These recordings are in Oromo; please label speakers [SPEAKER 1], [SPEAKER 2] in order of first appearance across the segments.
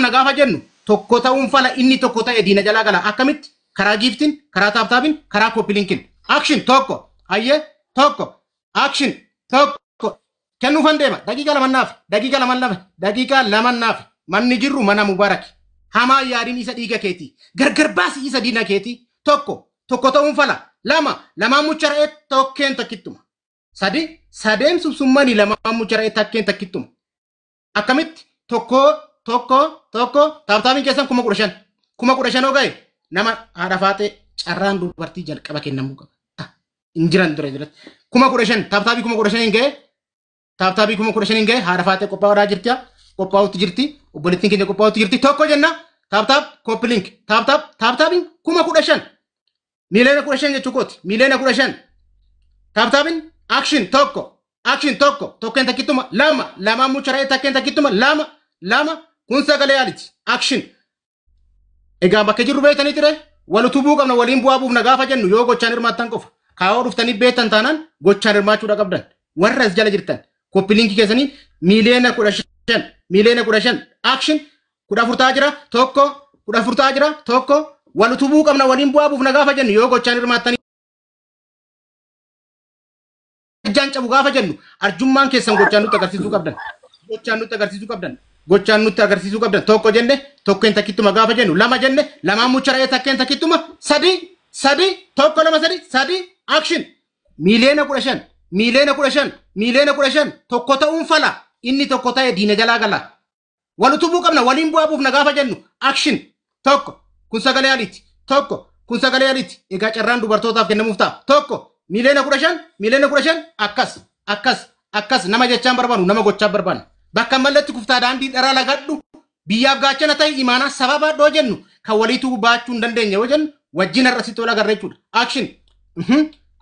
[SPEAKER 1] nagaafa jennu tokko ta'uun fala inni tokko ta'e diina jalaa gala akkamitti karaa giiftiin karaa taaptaabiin karaa kooppilinkiin action tokko ayyee tokko action tokko kennuufan deema daqiiqa laman naaf manni jirru mana mubaaraki hamaa yaadiin isa dhiiga keetii gargar baasii isa diina keetii tokko ta'uun fala lamaan muchara'ee tokkeen takkittuma sadeen subsummanii lamaan muchara'ee takkeen takkittuma akkamitti tokko taaptaabiin keessan 15,000 ogaye nama haadha faatee carraan dubartii jalqaba kennamuu qaba injiran dura jirat 15,000 taaptaabii 15,000 ga'e taaptaabii 15,000 ga'e haadha faatee qophaa'aa jirti qophaa'utti jirti obboleettiin keenya qophaa'utti jirti tokko jenna taaptaab koppilink taaptaabiin 15,000 miiliyoona 15 jechuu kooti miiliyoona 15 taaptaabiin action tokko tokkeen takkittuma lamaan muchara'ee takkeen takkittuma lama kun sagalee yaaliti action egaa bakka jirru beektanii ture walutubuu qabna waliin bu'aa buufna gaafa jennu yoo gochaan hirmaattan qofa kaawoo dhuftanii beektan taanaan gochaan hirmaachuudha qabdan warra as jala jirtan koppilinkii keessanii miiliyoona 15 action 14 jira tokko walutubuu qabna waliin bu'aa buufna gaafa jennu yoo gochaan hirmaattanii jaan cabu gaafa jennu arjummaan keessan gochaan nutti agarsiisuu qabdan tokko jenne tokkeen takkittuma gaafa jennu lama jenne lamaan muchara'ee takkeen takkittuma sadi tokko lama sadi action miiliyoona 15 tokko ta'uun fala inni tokko ta'e diina jalaa gala walutubuu qabna waliin bu'aa buufna gaafa jennu action tokko kun sagalee yaaliiti egaa carraan dubartootaaf kennamuuf ta'a tokko miiliyoona 15 akkas nama jechaan barbaadu nama gochaa barbaadu bakka malletti kuftaa daandii dharaa lagadhu biyyaaf gaachana ta'e imaanaa sababa dhoo jennu kan waliituu baachuu hin dandeenye yoo jennu wajjin har'asi tola agarra jechuudha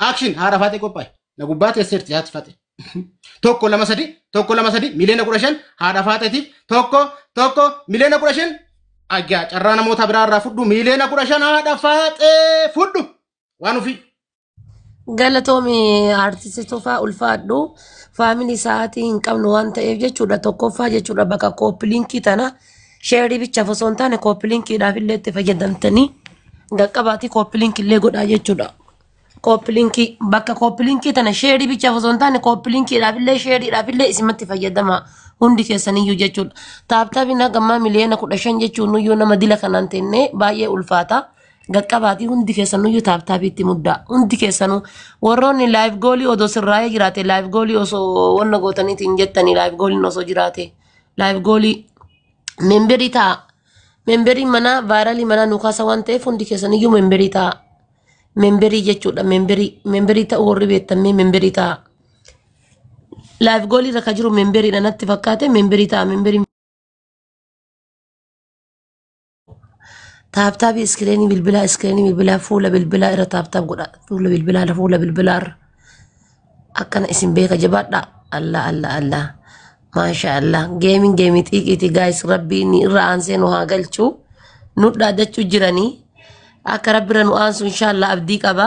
[SPEAKER 1] action haadha faatee qophaa'e na gubbaa teesseerti haati faatee tokko lama sadi miiliyoona 15 haadha faateetiif tokko miiliyoona 15 aggaa carraa namoota biraa irraa fudhu miiliyoona 15 haadha faatee fudhu waan ofii
[SPEAKER 2] Galatoomi artistoota ulfaadhu faamilii sa'aatii hin qabnu waan ta'eef jechuudha tokkoffaa jechuudha bakka kooppilinkii tana sheerii bichaaf osoo hin taane kooppilinkiidhaaf illee itti fayyadamtanii gaqqabaatii kooppilinkii illee godhaa jechuudha. Kooppilinkii bakka kooppilinkii tana sheerii bichaaf osoo hin taane kooppilinkiidhaaf illee sheeriidhaaf illee isimatti fayyadama hundi keessaniyyuu jechuudha. Taaptaabiin hagammaa miiliyoona 15 jechuun nuyyuu nama dila kanaan teennee baay'ee ulfaata. Gaqqabaatii hundi keessanuyyuu taaptaabiitti muddaa hundi keessanuu warroonni laayif goolii odoo sirraa'ee jiraate laayif goolii osoo wanna gootaniitiin jettanii laayif gooliin osoo jiraate laayif goolii memberii ta'a memberii mana vaayiraalii mana nukaasa waan ta'eef hundi keessaniyyuu memberii ta'a memberii jechuudha memberii ta'uu warri beektamee memberii ta'a laayif goolii irra ka jiru memberiidha natti fakkaate memberii ta'a memberii taaptaabii iskireenii bilbilaa fuula bilbilaa irra taaptaab godha fuula bilbilaa irra akkana isin beeka jabaadha Allah maasha Allah geemii xiiqiiti gaayis rabbiin irra aansee nu haa galchu nu dhaadachuu jiranii akka rabbi irra nu aansu inshaallah abdii qaba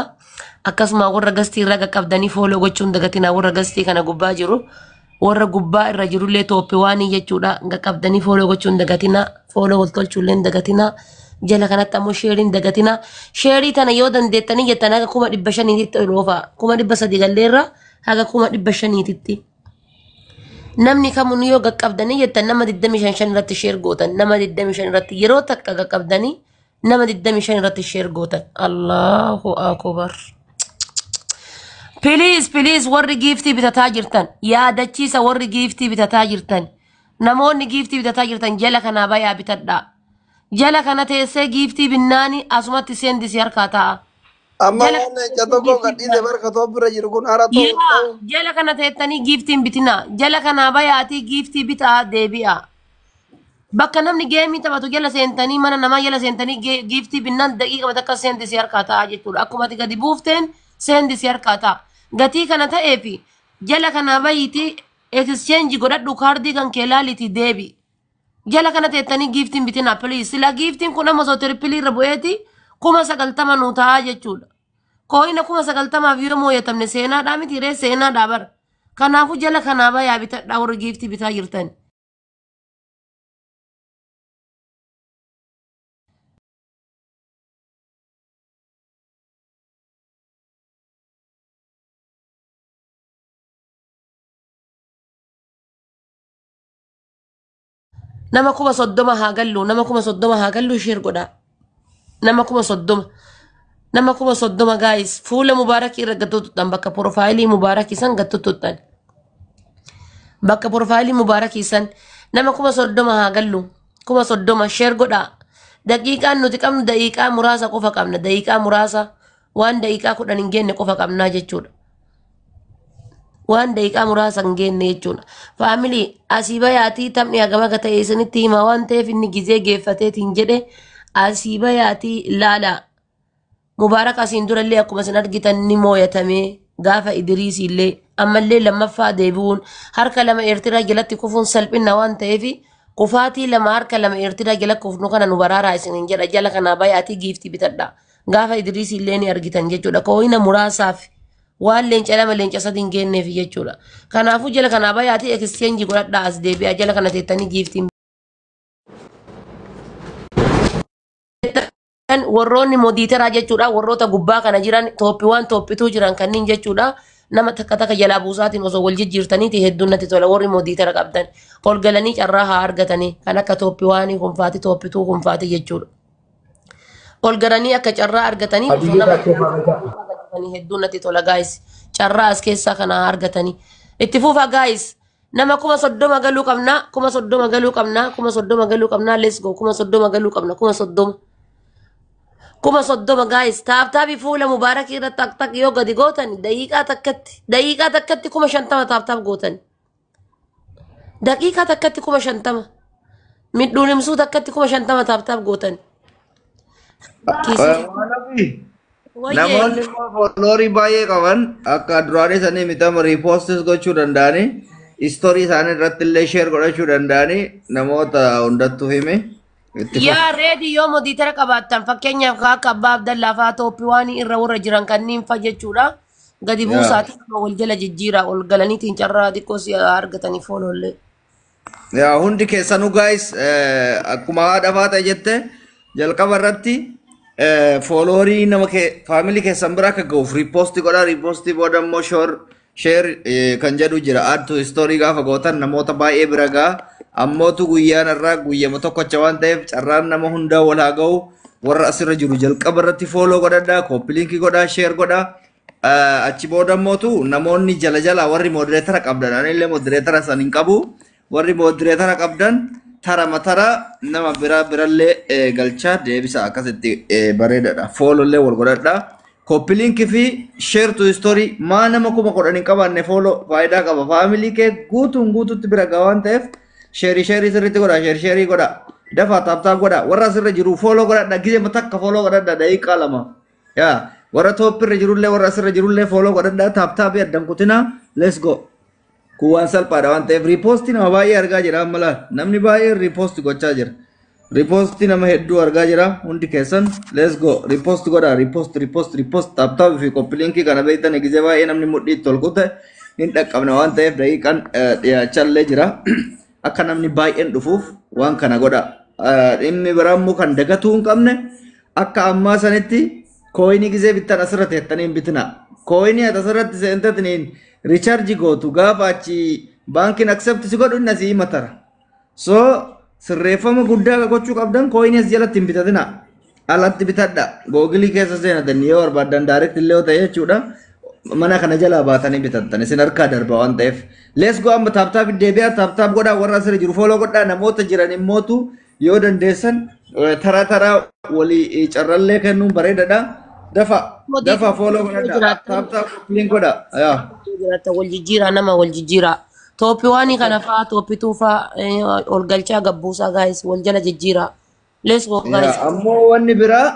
[SPEAKER 2] akkasuma warra gastii irra qaqqabdanii fooloo gochuun dagatina warra gastii kana gubbaa jiru warra gubbaa irra jirullee tooppii waanii jechuudha qaqqabdanii fooloo gochuun dagatina fooloo waltolchuullee dagatina jala kanatti ammoo sheeriin dagatina sheerii tana yoo dandeettanii jettan haga 500 oloofa 300 galleerra haga 500 namni kamuun yoo qaqqabdanii jettan nama 25 irratti sheer gootan nama 25 irratti yeroo takka qaqqabdanii nama 25 irratti sheer gootan Allahu akbar please warri giiftii bitataa jirtan yaadachiisa warri giiftii bitataa jirtan namoonni giiftii bitataa jirtan jala kanaa bayaa bitadhaa jala kana teessee giiftii binnaani asumatti seendisi harkaa ta'a.
[SPEAKER 3] Amma waan jatoko gadhiise barka toobira jiru kun hara ta'u.
[SPEAKER 2] Jala kana teettanii giiftiin bitina. Jala kana bayaatii giiftii bitaa deebi'a. Bakka namni geemii taphatu jala seentanii mana namaa jala seentanii giiftii binnaan daqiiqa takka seendisi harkaa ta'a jechuudha. Akkuma gadi buufteen seendisi harkaa ta'a. Gatii kana ta'eefi jala kana bayiitii exchange godhadhu kaardii kan kee laalitii deebi. Jala kana teettanii giiftiin bitina please sila giiftiin kun amma soo tiripilii irra bu'eeti 90,000 nu ta'a jechuudha. Kooyina 90,000 yoo moo'atamne seenaadhaa miti ree seenaadhaa bara. Kanaafuu jala kanaa bayaa bitadhaa warri giiftii bitaa jirtan. Nama kuma soddoma haa gallu, nama kuma soddoma haa gallu share godhaa. Nama kuma soddoma. Nama kuma soddoma guys. Fuula Mubaarakii irra gattuutuudhaan bakka profaayilii Mubaarakii san gattuutuudhaan. Bakka profaayilii Mubaarakii san nama kuma soddoma haa gallu. Kuma soddoma share godhaa. Daqiiqaan nuti qabnu daqiiqaa muraasa qofa qabna. Daqiiqaa muraasa waan daqiiqaa 10 hin geenne qofa qabnaa jechuudha. Waan daqiiqaa muraasa hin geenne jechuudha. Faamilii asii bayaatii taphni hagama gata isinitti hima waan ta'eef inni gizee geeffateetiin jedhe asii bayaatii ilaalaa. Mubaarak asiin durallee akkuma isin argitan ni mooyatamee gaafa Idriis illee ammallee lammaffaa deebi'uun harka lama Eertiraa jalatti kufuun salphina waan ta'eef kufaatii lama harka lama Eertiraa jala kufnu kana nu baraaraa isiniin jedha jala kanaa bayaatii giiftii bitadha. Gaafa Idriis illee ni argitan jechuudha. Kooyina muraasaaf waan leenca lama leenca sadii hin geenneef jechuudha. Kanaafuu jala kanaa bayaatii eksteenjii godhadhaa as deebi'a jala kana teettanii giiftiin. Warroonni modiiteraa jechuudha. Warroota gubbaa kana jiran tooppiiwwan tooppituu jiran kanneen jechuudha. Nama takka takka jalaa buusaatiin osoo wal jijjiirtaniiti hedduun natti tola. Warri modiitera qabdan ol galanii carraa haa argatanii kan akka tooppiiwwanii kunfaati tooppituu kunfaati jechuudha. Ol galanii akka carraa argatanii osoo nama hedduun natti tola guys. Carraa as keessaa kana haa argatanii. Itti fufa guys. Nama kuma soddoma galuu qabna. Kuma soddoma galuu qabna. Kuma soddoma galuu qabna. Let's go. Kuma soddoma galuu qabna. Kuma soddoma. Kuma soddoma guys taaptaabii fuula Mubaarakii irratti tak yoo gadi gootan daqiiqaa takkatti kuma 50 taaptaaf gootan. Daqiiqaa takkatti kuma 50 midhuun himsuu takkatti kuma 50 taaptaaf gootan.
[SPEAKER 4] Namoonni foloorii baay'ee qaban akka duraanii sanii mitama riipoostis gochuu danda'anii istoorii isaanii irratti illee sheer godhachuu danda'anii namoota hundattuu hime.
[SPEAKER 2] Yaa reedii yoo modiitera qabaattan fakkeenyaaf akka abbaa Abdallaa fa'aa tooppiiwwan irra warra jiran kanneen fa jechuudha. Gadi buusaatiin wal jala jijjiiraa ol galaniitiin carraa xiqqoo si argatanii foolollee.
[SPEAKER 4] Yaa hundi keessanuu guys akkuma haadha faata jette jalqaba irratti foloorii nama faamilii keessan bira akka ga'uuf riippoostii godhaa riippoostii booda immoo sheer kan jedhu jira add istoorii gaafa gootan namoota baay'ee bira ga'a. Ammootu guyyaan irraa guyyama tokkocha waan ta'eef carraan nama hundaa wal haa ga'u warra asirra jiru jalqaba irratti fooloo godhadhaa kooppiliinkii godhaa sheer godhaa achi booda ammootu namoonni jala jala warri moodireetara qabdan anillee moodireetara san hin qabu warri moodireetara qabdan tara matara nama birallee galchaa deebisa akkasitti bareedadha foolollee wal godhadhaa kooppiliinkii fi sheer tu istoorii maa nama kuma 10 hin qabaanne fooloo faayidaa qaba faamilii kee guutuutti bira ga'a waan ta'eef sheri sirriitti godha sheri godha dafa taaptaap godha warra asirra jiru fooloo godhadha gizee takka fooloo godhadha daqiiqaa lama yaa warra tooppirra jirullee warra asirra jirullee fooloo godhadha taaptaapii addan kutina let's go kun waan salphaadha waan ta'eef riipoostii nama baay'ee argaa jira ammalaa namni baay'ee riipoostii gochaa jira riipoostii nama hedduu argaa jira hundi keessan let's go riipoostii godha riipoost taaptaapii fi kooppiliinkii kana beektan gizee baay'ee namni mudhii tolkute hin dhaqqabna waan ta'eef daqiiqaan dhiyaachallee jira. Akka namni baay'een dhufuuf waan kana godha. Dhimmi biraammoo kan dagatuu hin qabne akka ammaa sanitti kooyinii gizee bittan asirra teettanii hin bitina. Kooyinii ati asirratti seentatiniin riicharji gootu gaafa achi baankiin akseepti si godhu inni asii matara. So sirreeffama guddaa gochuu qabdan kooyinii as jalatti hin bitatina. Alatti bitadha. Googilii keessa seenatan yoo barbaadan daariitti illee yoo ta'e jechuudha. Mana kana jala baatanii bitatan isin harkaa darba waan ta'eef let's go amma taaptaap deebi'a taaptaap godhaa warra asirra jiru fooloo godhaa namoota jiran immootu yoo dandeessan tara walii carrallee kennuun bareedadha dafa fooloo godhadha taaptaap liin godha
[SPEAKER 2] wal jijjiiraa nama wal jijjiiraa tooppiiwwan kana fa'aa tooppituu fa'aa ol galchaa gabbuusaa gaayis wal jala jijjiiraa let's go gaayis
[SPEAKER 4] ammoo wanni biraa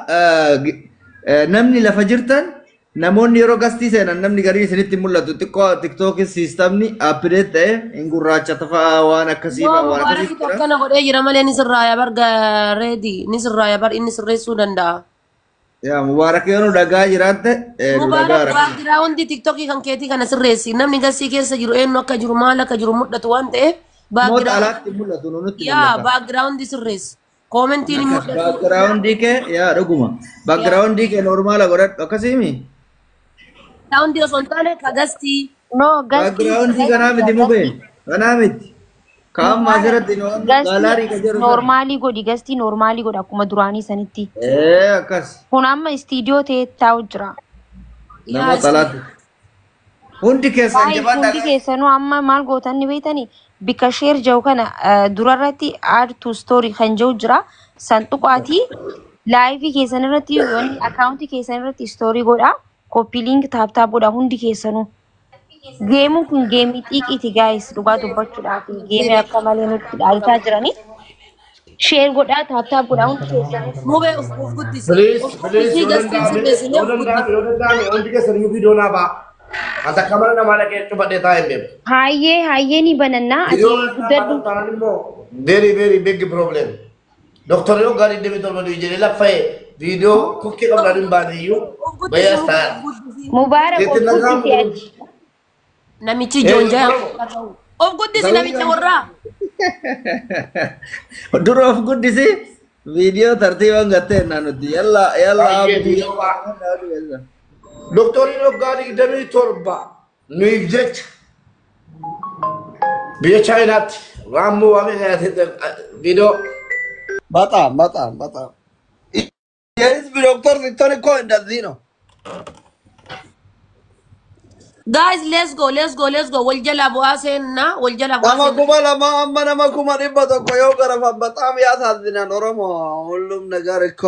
[SPEAKER 4] namni lafa jirtan namoonni yeroo gastii seenan namni garii isinitti mul'atu xiqqoo tiktookii siistamni appideet ta'e hin gurraacha tafaa waan akkasii waan akkasii
[SPEAKER 2] akkana godhee jira malee ni sirraaya barga reedi ni sirraaya bar inni sirreessuu danda'a.
[SPEAKER 4] Yaa Mubaarak yoo nu dhagaa jiraatte
[SPEAKER 2] Mubaarak baagiraawundi tiktookii kan keetii kana sirreessi namni gastii keessa jiru eenyu akka jiru maal akka jiru mul'atu waan ta'eef baagiraawundi sirreessi. Koomentiin mul'atu.
[SPEAKER 4] Baagiraawundii kee yaa dhuguma baagiraawundii kee normaala godhadhu akkasiimi.
[SPEAKER 2] Baagiraawundii osoo hin taane ka gastii.
[SPEAKER 4] Baagiraawundii kanaa miti mubee kanaa miti. Kaam asirratti noon gaalaarii ka jiru sana.
[SPEAKER 5] Normaalii godhi gastii normaalii godha akkuma duraanii sanitti.
[SPEAKER 4] Akkas.
[SPEAKER 5] Kun amma istiidiyoo ta'ee taa'u jira.
[SPEAKER 4] Nama salaatu. Hundi keessan
[SPEAKER 5] Hundi
[SPEAKER 4] jabaadha.
[SPEAKER 5] keessanuu amma maal gootan ni beektanii bika sheer jiru kana durarratti add to story kan jiru jira. Santuqaatii laayivii keessan irratti akkaawuntii keessan irratti story godha. Koppii liink taaptaap godha hundi keessanuu. Geemuun kun geemii xiiqiiti gaayis dhugaa dubbachuudhaaf geemii akka malee nutti dhaaltaa jiranii. Sheer godhaa taaptaap godhaa hundi keessanuu.
[SPEAKER 2] Mube of guddisi.
[SPEAKER 1] Please,
[SPEAKER 2] Of
[SPEAKER 1] please,
[SPEAKER 2] guddisi gastiin sirreessine of guddisi.
[SPEAKER 1] hundi keessan iyyuu viidiyoo naa ba'a. Ata kamara namaa dhaqee cufadhee taa'ee beeku.
[SPEAKER 5] Hayyee ni banannaa ati guddadhu.
[SPEAKER 1] Very, very big problem. Doktor yoo gaarii deemee tolma du'i jedhee laffa'ee viidiyoo kukkee qabdaan hin baane iyyuu bayyaa ta'a.
[SPEAKER 5] Mubarak of guddisi achi.
[SPEAKER 2] Namichi joonjaa of guddisi namicha warraa.
[SPEAKER 4] Dura of guddisi viidiyoo tartiibaan gattee nuti yalla
[SPEAKER 1] Doktoriin yoo gaarii deemee torba nuyi jecha biyya chaayinaatti waan waamee viidiyoo.
[SPEAKER 3] በጣም የህዝብ ዶክተር ስትሆን እኮ እንደዚህ ነው።
[SPEAKER 2] Guys, let's go. Waljala bu'aaseenna, waljala
[SPEAKER 3] nama
[SPEAKER 2] bu'aaseenna.
[SPEAKER 3] kuma lama amma nama kuma dhibba tokko yoo garafan በጣም ያሳዝናል። ኦሮሞ ሁሉም ነገር እኮ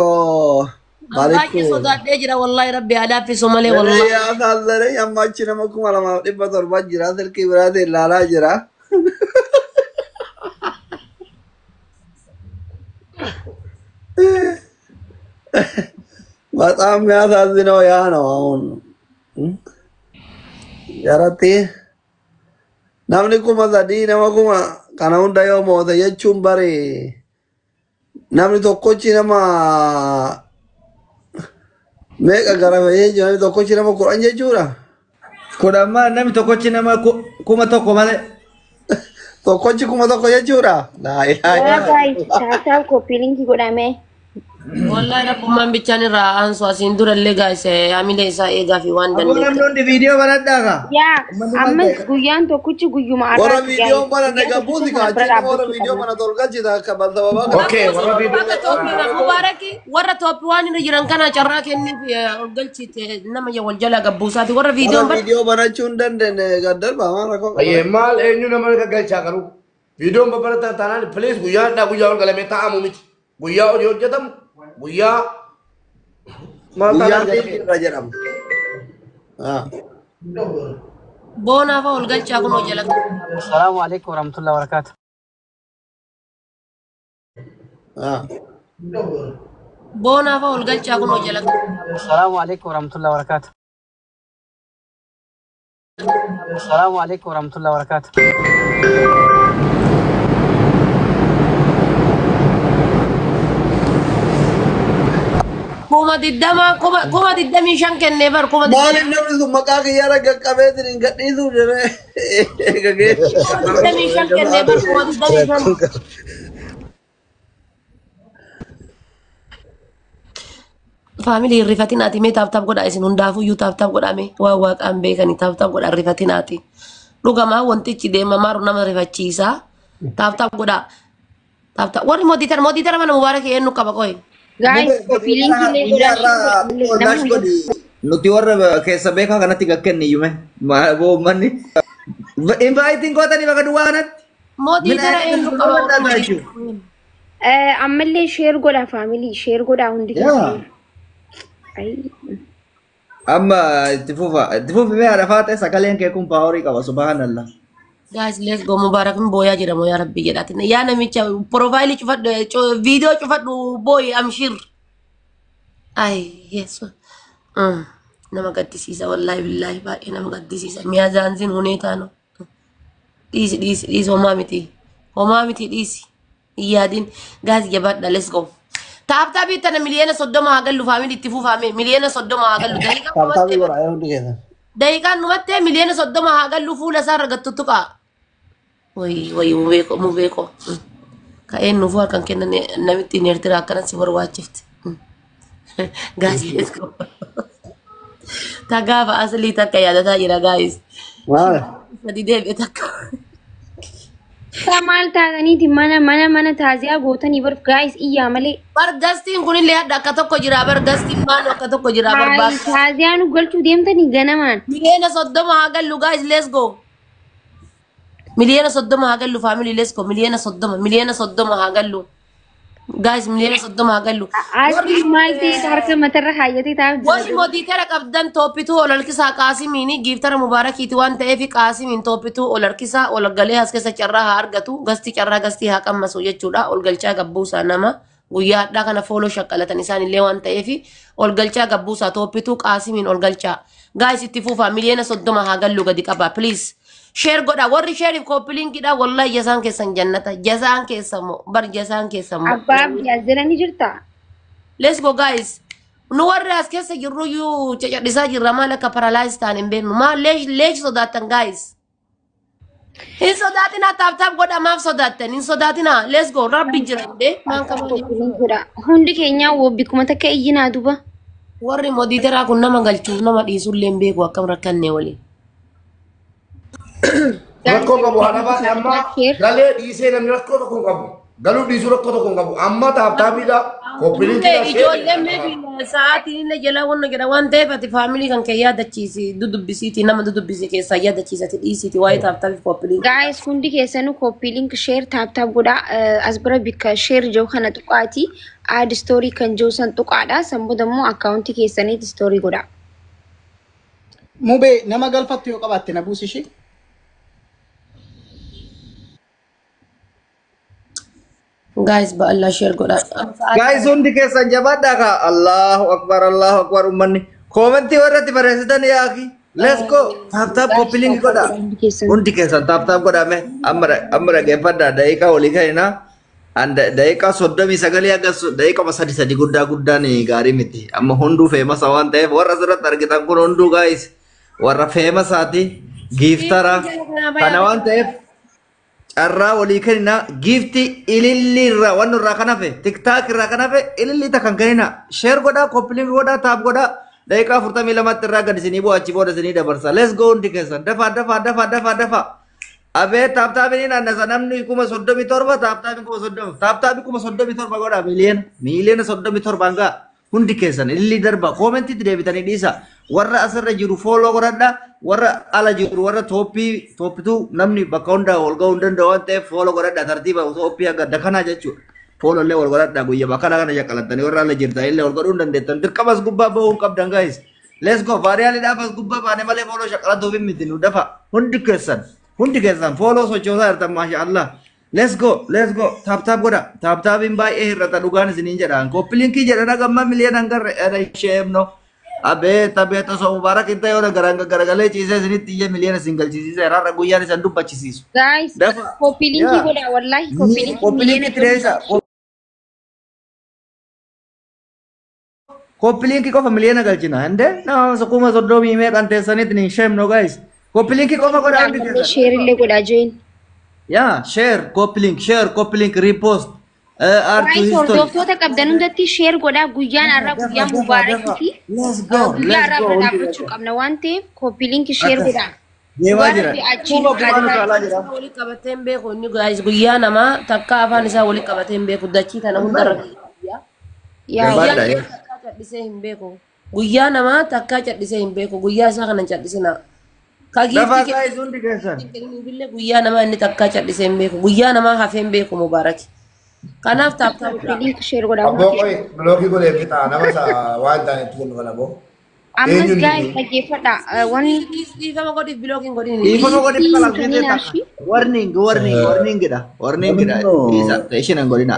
[SPEAKER 2] Baay'ee sodaadhee jira wallahi rabbi alaaffisu malee wallahi.
[SPEAKER 3] ያሳዘነኝ አማች nama kuma lama dhibba torba jira silkii biraatiin ilaalaa jira። በጣም የሚያሳዝነው ያ ነው። አሁን ያረቴ namni kuma sadii nama kuma kana hunda yoo moote jechuun bare namni tokkochi nama meeqa garafee jiru namni tokkochi nama 10 jechuudha.
[SPEAKER 4] Kudhamma namni tokkochi nama kuma tokko malee.
[SPEAKER 3] Tokkochi kuma tokko jechuudha. Laa ilaaha
[SPEAKER 5] Waa gaayis taaptaap koppii liinkii godhame.
[SPEAKER 2] Wallahi rabbummaan bichaan irraa aansu asiin durallee guys amila isaa eegaa fi waan
[SPEAKER 4] Abuun
[SPEAKER 2] dandeettu.
[SPEAKER 4] namni viidiyoo banadhaa ka.
[SPEAKER 5] Yaa ammas guyyaan tokkichi guyyuma
[SPEAKER 3] warra viidiyoon bana naga buusika achi warra viidiyoo bana tolgalchita akka bal'aa
[SPEAKER 1] Okay, warra viidiyoo.
[SPEAKER 2] Warra Toophii Mubaaraki warra Toophii waan irra jiran kana carraa kenniif galchite nama waljala gabbuusaati warra viidiyoon bara.
[SPEAKER 3] viidiyoo banachuu hin dandeenye gaddarba waan rakkoo
[SPEAKER 1] Ayyee maal eenyu nama gaggalchaa qabu. Viidiyoon babbarata taanaan please guyyaa ol galamee taa'amu miti. Guyyaa olii hojjetamu guyyaa maal taanaan
[SPEAKER 3] irra jedhamu.
[SPEAKER 2] Boonaaf ol galchaa kun hojjala.
[SPEAKER 6] السلام عليكم ورحمة الله وبركاته.
[SPEAKER 2] Boonaaf ol galchaa kun hojjala.
[SPEAKER 6] السلام عليكم ورحمة الله وبركاته. السلام عليكم ورحمة الله وبركاته.
[SPEAKER 2] Kuma diddamii shan kennee bar kuma
[SPEAKER 3] Maalin namni sun maqaa kiyyaara qaqqabeetiin hin gadhiisuu jedhee
[SPEAKER 2] diddamii shan kennee bar kuma diddamii shan. Faamilii hirrifatinaati mee taaptaap godhaa isin hundaafuyyuu taaptaap godhame waan waaqaan beekanii taaptaap godhaa hirrifatinaati. Dhugamaa wantichi deemamaaru nama rifachiisaa taaptaap godhaa. Taaptaap warri mootitara mana mubaarak eenyu qaba qoy.
[SPEAKER 5] Guys, koppii liinkii godhame.
[SPEAKER 4] Nuti warra keessa beekaa kanatti gakkenni yume. Manni. Invaayitiin gootanii bakka duwwaa kanatti.
[SPEAKER 2] Mootitara eenyu qaba.
[SPEAKER 5] Ammallee sheer godha faamilii sheer godha hundi keessan.
[SPEAKER 4] Amma itti fufi haadha faate sagaleen kee kun paaworii qaba subhanallah.
[SPEAKER 2] Guys, let's go. Mubarakin boya jedhamu yaa rabbi jedhatin. Yaa namicha profaayilii cufadhu viidiyoo cufadhu boy amshir. Ay, yes. Nama gaddisiisa wallahi billahi baay'ee nama gaddisiisa. Miyaa zaanzin huneetaa no. Dhiisi homaa miti dhiisi. Iyaadin gaas jabaadha let's go. Taaptaabii tana miliyoona 30 haa gallu faamilii itti fufaame miliyoona 30 haa gallu.
[SPEAKER 3] taaptaabii godhaa hundi keessan.
[SPEAKER 2] Daqiiqaan numattee miliyoona 30 haa gallu fuula isaa irra gattutuqa. Way mubeeko. Ka'een nuufuu harkaan kennan namitti hin eertira akkanas si barbaachifte. Gaasii let's go. Ta gaafa aslii takka yaadataa jira gaayis.
[SPEAKER 3] Maal?
[SPEAKER 2] Sadi deebi'e takka.
[SPEAKER 5] Samal taataniiti mana taaziyaa gootanii bar gaayis iyyaa malee.
[SPEAKER 2] Bar gastiin kunillee hadda akka tokko jira bar gastiin maanu akka tokko jira bar
[SPEAKER 5] Hayi
[SPEAKER 2] baas.
[SPEAKER 5] taaziyaan galchuu deemtanii ganamaan.
[SPEAKER 2] Miliyoona 30 haa gallu guys let's go. Miliyoona 30 haa gallu family let's go miliyoona 30 haa gallu. Guys miliyoona 30 haa gallu.
[SPEAKER 5] Asii maal ta'e harka matarra hayyatee taa'u
[SPEAKER 2] Wasi mootitera qabdan toppituu olalkisaa qaasimiini giiftara mubaarakiiti waan ta'eef qaasimiin toppituu olalkisaa olgalee as keessa carraa haa argatu gastii haa qammasu jechuudha olgalchaa gabbuusaa nama guyyaa hadhaa kana fooloo shaqqalatan isaanillee waan ta'eef olgalchaa gabbuusaa toppituu qaasimiin olgalchaa gaayis itti fuufaa miliyoona 30 haa gallu gadi qaba please share godha warri shareef koppiliinkiidha wallahi jasaan keessan jannata jasaan keessammoo bar jasaan keessammoo.
[SPEAKER 5] Abbaa yaaziranii jirta.
[SPEAKER 2] Let's go guys. Nu warri as keessa jirru yuu cacadhisaa jirra maal akka paralyzed ta'an hin beeknu. Maal leesh sodaattan guys. Hin sodaatinaa taap godha maaf sodaattan hin sodaatinaa. Let's go rabbi jira dee maan qaban.
[SPEAKER 5] Hundi keenya wobbikuma takka iyyinaa duba.
[SPEAKER 2] Warri mooditeraa kun nama galchuuf nama dhiisullee hin beeku akkam rakkannee waliin.
[SPEAKER 7] Rakkoo qabu haadha baate amma galee dhiisee namni rakkoo tokko hin qabu. Galuu dhiisuu rakkoo tokko hin qabu. Amma taaptaapiidha. Koppiliinkiidha.
[SPEAKER 2] Ijoolleen meebi sa'aatiin illee jala wanna jedha waan ta'eef ati faamilii kan kee yaadachiisi dudubbisiiti nama dudubbisi keessaa yaadachiisati dhiisiiti waa'ee taaptaapiif koppiliin.
[SPEAKER 5] Guys hundi keessanuu koppiliink share taap godha as bira bikka share jiru kana tuqaati add story kan jiru san tuqaadha san booda immoo akkaawuntii keessaniiti story godha.
[SPEAKER 1] Mubee nama galfattu yoo qabaatte na buusishee.
[SPEAKER 2] Guys, ba Allah share godha.
[SPEAKER 4] Guys, hundi keessan jabaadhaa ka Allahu Akbar ummanni. Komentii warratti barreessitan yaaki. Let's go. Taap koppiliinki godha. Hundi keessan taap godhame. Amma dhaggeeffadhaa daqiiqaa walii ka'inaa. Daqiiqaa 39 hanga daqiiqaa 3 guddaan gaarii miti. Amma hunduu feemasa waan ta'eef warra asirratti argitan kun hunduu guys warra feemasaati giiftara kana waan ta'eef carraa walii kennina giifti ililli irraa waan irraa kan hafe tiktaak irraa kan hafe ililli ta kan kennina sheer godhaa koppiliin godhaa taap godhaa daqiiqaa 42 irraa gad isinii bu'aa achi booda isinii dabarsa let's go hundi keessan dafa abee taaptaabiin annasa namni 37 taaptaabiin 30 taaptaabii 37 godhaa miliyoona 37 hangaa hundi keessan ililli darba koomentiitti deebitanii dhiisa warra asirra jiru fooloo godhadha warra ala jiru warra tooppituu namni bakka hundaa wal ga'uu hin danda'u waan ta'eef fooloo godhadha tartiiba tooppii aga dakanaa jechuudha fooloo illee wal godhadha guyyaa bakka kana shaqqalattanii warra ala jirtan illee wal godhuu hin dandeettan dirqamas gubbaa bahuu hin qabdan guys let's go vaariyaaliidhaaf as gubbaa baane malee fooloo shaqqalatuuf hin miti nu dafa hundi keessan fooloo sochoosaa jirtan maasha Allah let's go taap godha taaptaabiin baay'ee hir'ata dhugaan isiniin jedhaan koppiliinkii jedhana gamma miliyoona hangarra isheemno abeet osoo mubaarak hin ta'e yoo garagalee ciisee isinitti iyya miliyoona isin galchisiise har'a guyyaan isan dubbachisiisu.
[SPEAKER 5] Guys koppiliinkii godha wallahi
[SPEAKER 4] koppiliinkii tireessa koppiliinkii qofa miliyoona galchina hinde nama sukuma soddomii meeqan teessanitti hin sheemno guys koppiliinkii qofa godha hundi keessan.
[SPEAKER 5] share illee godha join.
[SPEAKER 4] Yeah, share, copy-link, repost.
[SPEAKER 5] Guys, hordoftoota qabdan hundatti share godhaa guyyaan har'a guyyaa mubaarakii fi guyyaa har'a bira dhaabbachuu qabna waan ta'eef koppiliink share godhaa.
[SPEAKER 4] Deemaa jira.
[SPEAKER 2] Wali qabatee hin beeku inni guys guyyaa namaa takka afaan isaa wali qabatee hin beeku dachii kana hundarra cadhisee hin beeku guyyaa namaa takka cadhisee hin beeku guyyaa isaa kana cadhisina.
[SPEAKER 4] Dafa guys hundi keessan.
[SPEAKER 2] Guyyaa namaa inni takka cadhisee hin beeku guyyaa namaa hafee hin beeku mubaaraki. Kanaaf taap
[SPEAKER 5] koppiliink share godhaa.
[SPEAKER 7] Abboo qoy bilookii godhee fitaa nama isaa waan ta'an itti kennu kana boo.
[SPEAKER 5] Ammas guys dhaggeeffadha wanni
[SPEAKER 2] dhiifama godhiif bilookiin godhin.
[SPEAKER 4] Dhiifama godhiif kalaqnee ta'a. Warning gidha. Isa teeshin hin godhina.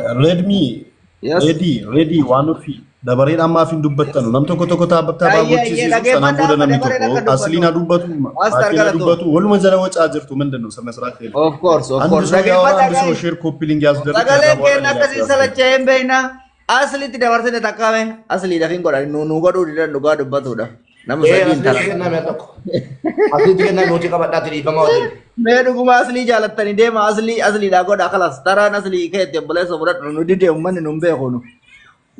[SPEAKER 8] Ready waan ufi dabareen ammaaf hin dubbattanu nam tokko taabaa gochisiisu sanaan booda namni tokko asliina dubbatu maatiin dubbatu waluma jala wacaa jirtu ምንድን ነው ስነ ስርዓት የለም
[SPEAKER 4] of course
[SPEAKER 8] አንድ ሰው ሼር ኮፒ ሊንክ ያስደርግ
[SPEAKER 4] sagalee keenya akkasii salachee hin beekna asliitti dabarsine takkame asliidhaaf hin godhan nu godhuu didan dhugaa dubbatudha nama sadiin tala
[SPEAKER 7] Nama tokko. Asitti kennaa nuti qabadhaatti dhiifama waliin.
[SPEAKER 4] mee dhuguma aslii jaalattanii deema asliidhaa godha kalas taraan aslii keetti obboleessa fudhadhu nu didee ummanni nu hin beeku nu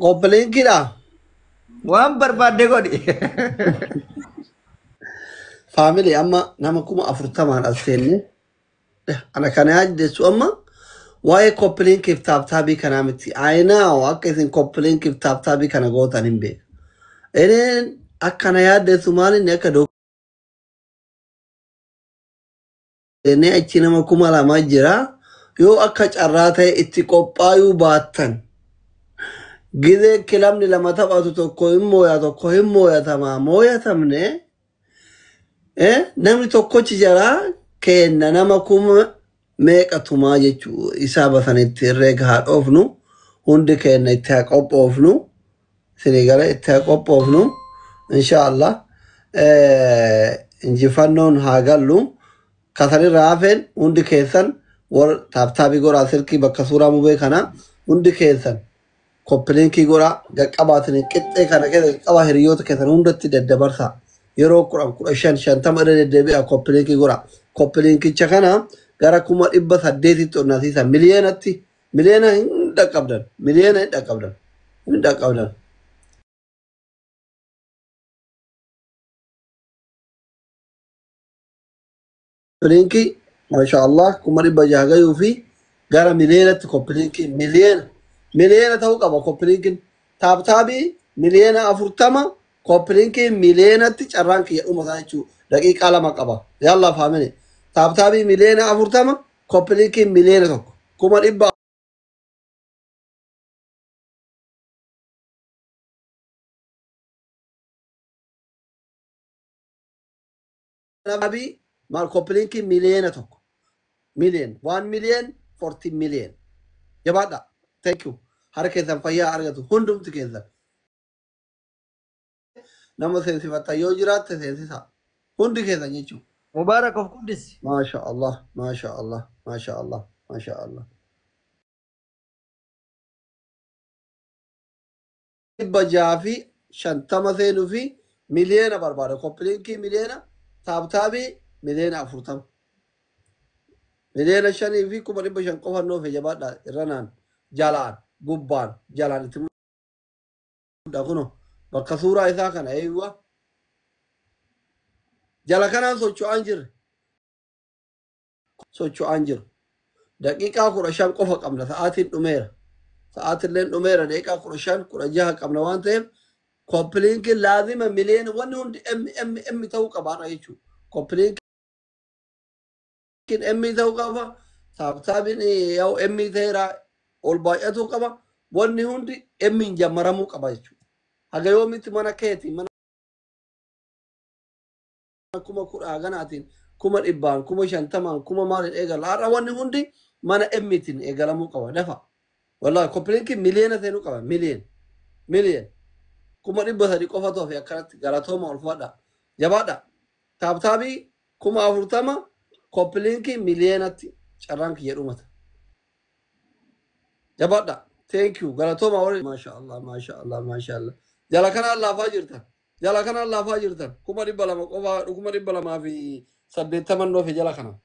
[SPEAKER 3] koppiliinkiidha.
[SPEAKER 4] waan barbaadde godhi
[SPEAKER 3] Family amma nama kuma 40 as seenne Ana kana yaaddeessu amma waa'ee koppiliinkiif taaptaabii kanaa miti. Ayinaa akka isin koppiliinkiif taaptaabii kana gootan hin beeku. Ineen akkana yaaddeessu maalinni akka doonii achi nama 2,000 jira. Yoo akka carraa ta'e itti qophaayuu baattan. Gizee kilabni lama taphatu tokko hin mooya tokko hin mooyatamaa mooyatamne namni tokkochi jira kenna nama 1,000 meeqatumaa jechuu isaa basanitti herreega haa dhoofnu hundi kenna itti haa qophoofnu isinii gara itti haa qophoofnu inshaallah injifannoon haa gallu kasanirraa hafeen hundi keessan war taaptaabii goraa silkii bakka suuraa mubee kana hundi keessan koppiliinkii goraa gaqqabaatin qixxee kana keessa qaqqabaa hiriyoota keessan hundatti daddabarsaa yeroo 10-15 irra deddeebi'a koppiliinkii goraa koppiliinkicha kana gara 800 onnasiisa miliyoona hin dhaqqabdan koppiliinkii maashaallah 600 gayuu fi gara miliyoonatti koppiliinkii miliyoona ta'uu qaba koppiliinkiin taaptaabii miliyoona 40 koppiliinkii miliyoonatti carraan kiyya dhumataa jechuu daqiiqaa 2 qaba yalla faamine taaptaabii miliyoona 40 koppiliinkii miliyoona 1 1,000 taaptaabii maal koppiliinkii miliyoona 1 million 1 million 40 million jabaadha thank you harka keessan fayyaa argatu hundumti keessan nama seensifata yoo jiraatte seensisa hundi keessan jechuudha.
[SPEAKER 4] Mubarak of Qudus.
[SPEAKER 3] Masha Allah, Masha Allah, Masha Allah, Masha Allah. Bajafi shantama seenuu fi miliyoona barbaada. Koppiliinkii miliyoona taaptaabii miliyoona 40. Miliyoona 5 fi 500 qofa noofe jabaadha irranaan jalaan gubbaan jalaan itti mudda kuno bakka suuraa isaa kana eeyyuwa jala kanaan socho'aan jiru daqiiqaa 15 qofa qabna sa'aatiin dhumeera sa'aatilleen dhumeera daqiiqaa 15 16 qabna waan ta'eef koppiliinkiin laazima miliyoona wanni hundi emmi ta'uu qabaadha jechuudha koppiliinkiin emmi ta'uu qaba taaptaabiin yoo emmi ta'eera ol baay'atuu qaba wanni hundi emmiin jammaramuu qaba jechuudha haga yoomitti mana keetii mana 10,000 ganaatiin 100,000 50,000 maaliin eegala har'a wanni hundi mana emmiitiin eegalamuu qaba dafa wallahi koppiliinkiin miliyoona seenuu qaba miliyoon 300 qofa ta'uu fi akkanatti galatooma ol fudhadha jabaadha taaptaabii 40,000 koppiliinkii miliyoonatti carraan kiyya dhumata jabaadha thank you galatooma ol masha Allah jala kanaan laafaa jirtan 200,000 qofa 200,000 fi 80 noofe jala kana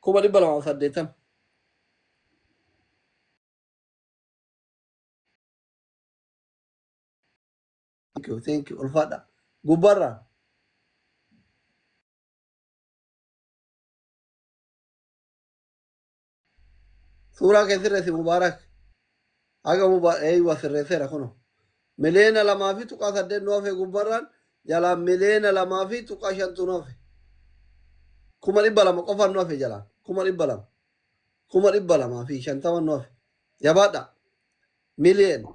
[SPEAKER 3] 280 thank you ulfadha gubbarra suuraa kee sirreessi mubaarak haga eeywa sirreesseera kuno miliyoona 2 fi 8 noofe gubbarraan jalaan miliyoona 2 fi 5 noofe 200,000 qofa noofe jalaan 200,000 fi 50 noofe jabaadha miliyoona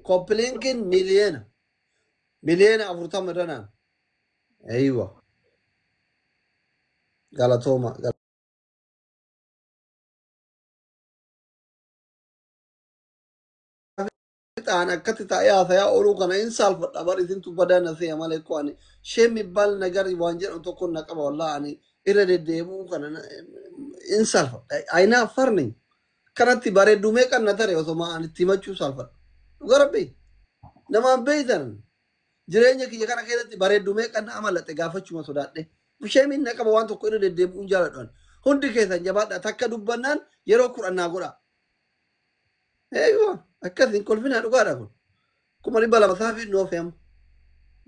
[SPEAKER 3] koppiliinkiin miliyoona 40 irranaan eeywa galatooma ta'an akkatti taa'ee haasayaa ooluu kana hin saalfadha bar isintu badana se'a malee ko ani shee mibbal nagar waan jedhamu tokko na qaba wallahi ani irra deddeebi'uu kana hin saalfadha ayinaa farni kanatti bareedduu meeqan na tare osoo ani itti himachuu saalfadha dhuga rabbii namaan beeytan jireenya kiyya kana keessatti bareedduu meeqan na amalatte gaafachuma sodaadhe shee min na qaba waan tokko irra deddeebi'uun jaaladhan hundi keessan jabaadha takka dubbannaan yeroo 10 godha eeywa akkasiin kolfina dhugaadha kun 200,000 saafii noofeem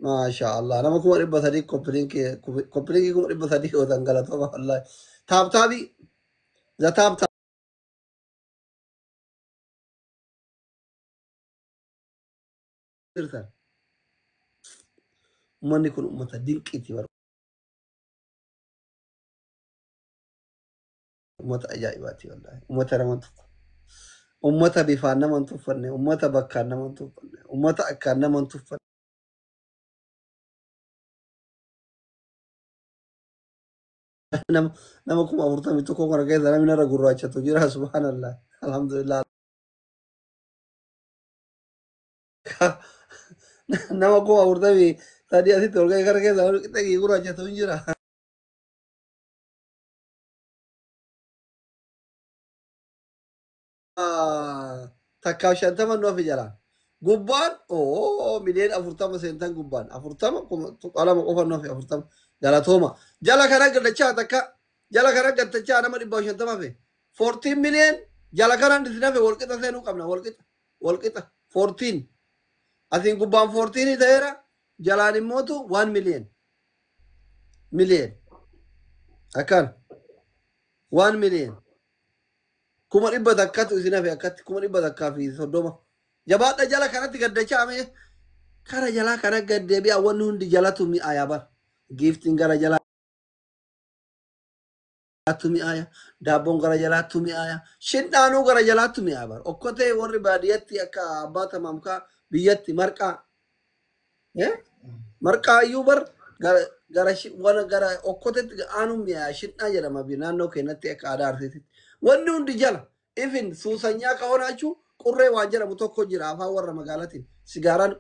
[SPEAKER 3] maasha Allah nama 300 koppiliinkii 300 yoo galatoomaa wallahi taaptaabii Zataab taa'irtan. Uummanni kun uummata dinqiiti bara. Uummata ajaa'ibaati wallahi. Uummata nama tokko. Uummata bifaan nama hin tuffanne, uummata bakkaan nama hin tuffanne, uummata akkaan nama hin tuffanne. Nama kuma 41 kana keessa namni irra gurraachatu jira subhanallah. Alhamdulillah. Nama kuma 43 asitti ol kana keessa namni qixa gurraachatu jira. Takkaa 50 nuuf jala. Gubbaan miliyoon 40 seentan gubbaan 40 qalama qofa nuuf 40 galatooma. Jala kana gaddachaa takka jala kana gaddachaa nama 150 fe 14 miliyoon jala kana ndisina fe walqixa seenuu qabna walqixa 14 asin gubbaan 14 ta'eera jalaan immootu 1 miliyoon akkan 1 miliyoon kuma dhibba takkatu isina fe akkatti kuma dhibba takkaa fi 30 jabaadha jala kanatti gaddachaame kara jalaa kana gaddeebi'a wanni hundi jalatu mi'aayaa bar giftiin gara jalaatu mi'aaya daabboon gara jalaatu mi'aaya shindhaanuu gara jalaatu mi'aaya bar okkotee warri baadiyyaatti akka abbaa tamamkaa biyyatti marqaa iyyuu bar gara okkotetti aanuu mi'aaya shindhaa jedhama naannoo keenyatti akka aadaa arsiisitti wanni hundi jala ifin suusanyaa kahonaachuu qurree waan jedhamu tokko jira afaan warra magaalaatiin sigaaraan